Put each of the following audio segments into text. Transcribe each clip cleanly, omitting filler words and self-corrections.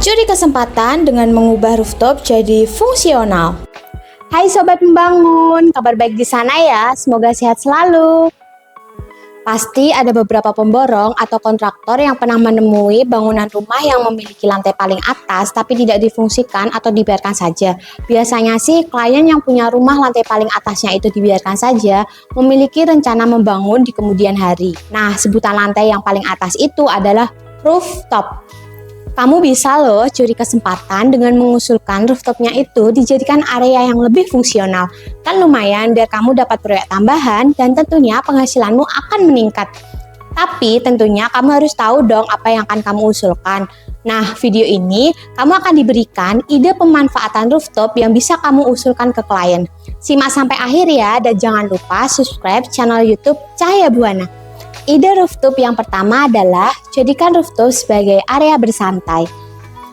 Curi kesempatan dengan mengubah rooftop jadi fungsional. Hai Sobat Membangun, kabar baik di sana ya, semoga sehat selalu. Pasti ada beberapa pemborong atau kontraktor yang pernah menemui bangunan rumah yang memiliki lantai paling atas tapi tidak difungsikan atau dibiarkan saja. Biasanya sih klien yang punya rumah lantai paling atasnya itu dibiarkan saja memiliki rencana membangun di kemudian hari. Nah, sebutan lantai yang paling atas itu adalah rooftop. Kamu bisa loh curi kesempatan dengan mengusulkan rooftopnya itu dijadikan area yang lebih fungsional. Kan lumayan biar kamu dapat proyek tambahan dan tentunya penghasilanmu akan meningkat. Tapi tentunya kamu harus tahu dong apa yang akan kamu usulkan. Nah, video ini kamu akan diberikan ide pemanfaatan rooftop yang bisa kamu usulkan ke klien. Simak sampai akhir ya dan jangan lupa subscribe channel YouTube Cahaya Buana. Ide rooftop yang pertama adalah jadikan rooftop sebagai area bersantai.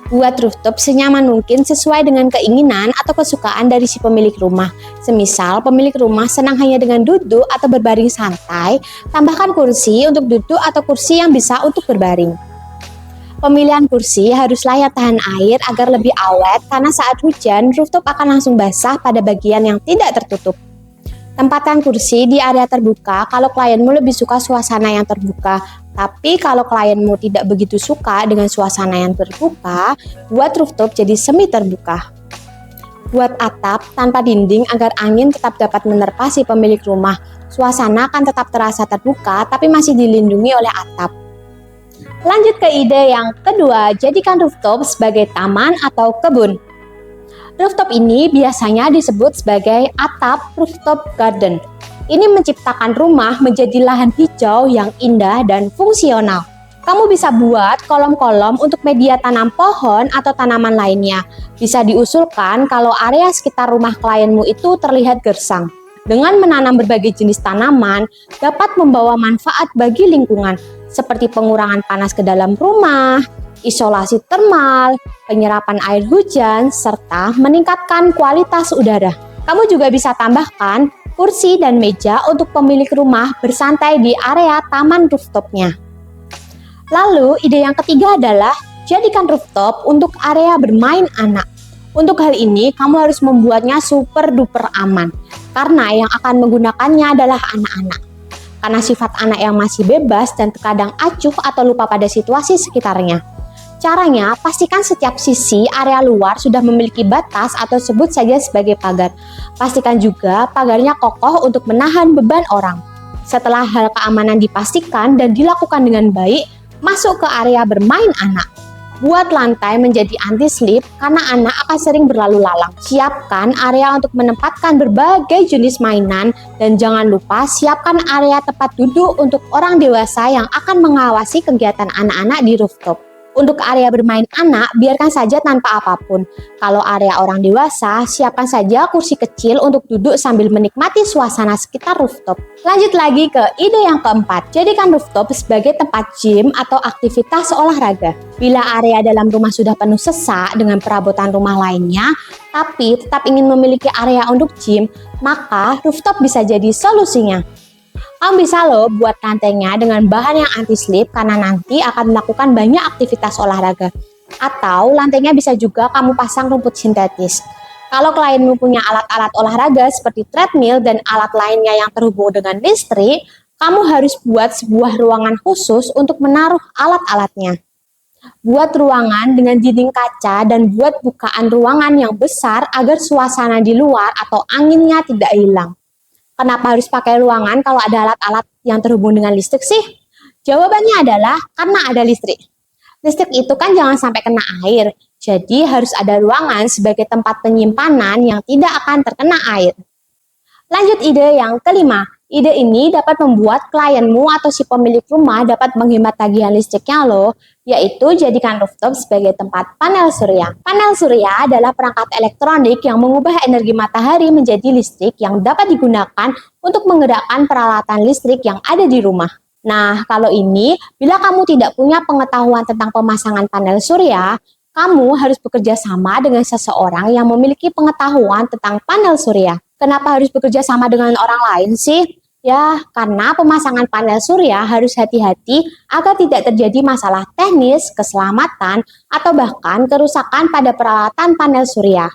Buat rooftop senyaman mungkin sesuai dengan keinginan atau kesukaan dari si pemilik rumah. Semisal pemilik rumah senang hanya dengan duduk atau berbaring santai, tambahkan kursi untuk duduk atau kursi yang bisa untuk berbaring. Pemilihan kursi harus layak tahan air agar lebih awet karena saat hujan rooftop akan langsung basah pada bagian yang tidak tertutup. Tempatkan kursi di area terbuka kalau klienmu lebih suka suasana yang terbuka. Tapi kalau klienmu tidak begitu suka dengan suasana yang terbuka, buat rooftop jadi semi terbuka. Buat atap tanpa dinding agar angin tetap dapat menerpa si pemilik rumah. Suasana akan tetap terasa terbuka tapi masih dilindungi oleh atap. Lanjut ke ide yang kedua, jadikan rooftop sebagai taman atau kebun. Rooftop ini biasanya disebut sebagai atap rooftop garden. Ini menciptakan rumah menjadi lahan hijau yang indah dan fungsional. Kamu bisa buat kolom-kolom untuk media tanam pohon atau tanaman lainnya. Bisa diusulkan kalau area sekitar rumah klienmu itu terlihat gersang. Dengan menanam berbagai jenis tanaman, dapat membawa manfaat bagi lingkungan, seperti pengurangan panas ke dalam rumah, isolasi termal, penyerapan air hujan, serta meningkatkan kualitas udara. Kamu juga bisa tambahkan kursi dan meja untuk pemilik rumah bersantai di area taman rooftopnya. Lalu, ide yang ketiga adalah jadikan rooftop untuk area bermain anak. Untuk hal ini, kamu harus membuatnya super duper aman, karena yang akan menggunakannya adalah anak-anak. Karena sifat anak yang masih bebas dan terkadang acuh atau lupa pada situasi sekitarnya. Caranya, pastikan setiap sisi area luar sudah memiliki batas atau sebut saja sebagai pagar. Pastikan juga pagarnya kokoh untuk menahan beban orang. Setelah hal keamanan dipastikan dan dilakukan dengan baik, masuk ke area bermain anak. Buat lantai menjadi anti-slip karena anak akan sering berlalu lalang. Siapkan area untuk menempatkan berbagai jenis mainan dan jangan lupa siapkan area tempat duduk untuk orang dewasa yang akan mengawasi kegiatan anak-anak di rooftop. Untuk area bermain anak, biarkan saja tanpa apapun. Kalau area orang dewasa, siapkan saja kursi kecil untuk duduk sambil menikmati suasana sekitar rooftop. Lanjut lagi ke ide yang keempat, jadikan rooftop sebagai tempat gym atau aktivitas olahraga. Bila area dalam rumah sudah penuh sesak dengan perabotan rumah lainnya, tapi tetap ingin memiliki area untuk gym, maka rooftop bisa jadi solusinya. Kamu bisa loh buat lantainya dengan bahan yang anti-slip karena nanti akan melakukan banyak aktivitas olahraga. Atau lantainya bisa juga kamu pasang rumput sintetis. Kalau klienmu punya alat-alat olahraga seperti treadmill dan alat lainnya yang terhubung dengan listrik, kamu harus buat sebuah ruangan khusus untuk menaruh alat-alatnya. Buat ruangan dengan dinding kaca dan buat bukaan ruangan yang besar agar suasana di luar atau anginnya tidak hilang. Kenapa harus pakai ruangan kalau ada alat-alat yang terhubung dengan listrik sih? Jawabannya adalah karena ada listrik. Listrik itu kan jangan sampai kena air, jadi harus ada ruangan sebagai tempat penyimpanan yang tidak akan terkena air. Lanjut ide yang kelima. Ide ini dapat membuat klienmu atau si pemilik rumah dapat menghemat tagihan listriknya loh, yaitu jadikan rooftop sebagai tempat panel surya. Panel surya adalah perangkat elektronik yang mengubah energi matahari menjadi listrik yang dapat digunakan untuk menggerakkan peralatan listrik yang ada di rumah. Nah, kalau ini, bila kamu tidak punya pengetahuan tentang pemasangan panel surya, kamu harus bekerja sama dengan seseorang yang memiliki pengetahuan tentang panel surya. Kenapa harus bekerja sama dengan orang lain sih? Ya, karena pemasangan panel surya harus hati-hati agar tidak terjadi masalah teknis, keselamatan, atau bahkan kerusakan pada peralatan panel surya.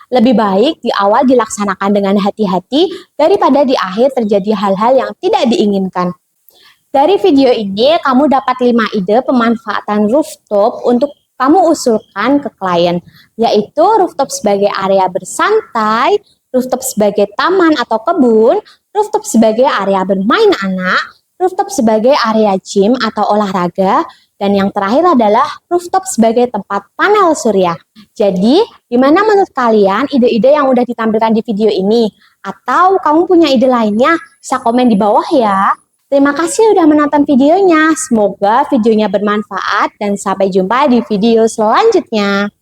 Lebih baik di awal dilaksanakan dengan hati-hati daripada di akhir terjadi hal-hal yang tidak diinginkan. Dari video ini, kamu dapat 5 ide pemanfaatan rooftop untuk kamu usulkan ke klien, yaitu rooftop sebagai area bersantai, rooftop sebagai taman atau kebun, rooftop sebagai area bermain anak, rooftop sebagai area gym atau olahraga, dan yang terakhir adalah rooftop sebagai tempat panel surya. Jadi, gimana menurut kalian ide-ide yang udah ditampilkan di video ini? Atau kamu punya ide lainnya? Bisa komen di bawah ya. Terima kasih udah menonton videonya. Semoga videonya bermanfaat dan sampai jumpa di video selanjutnya.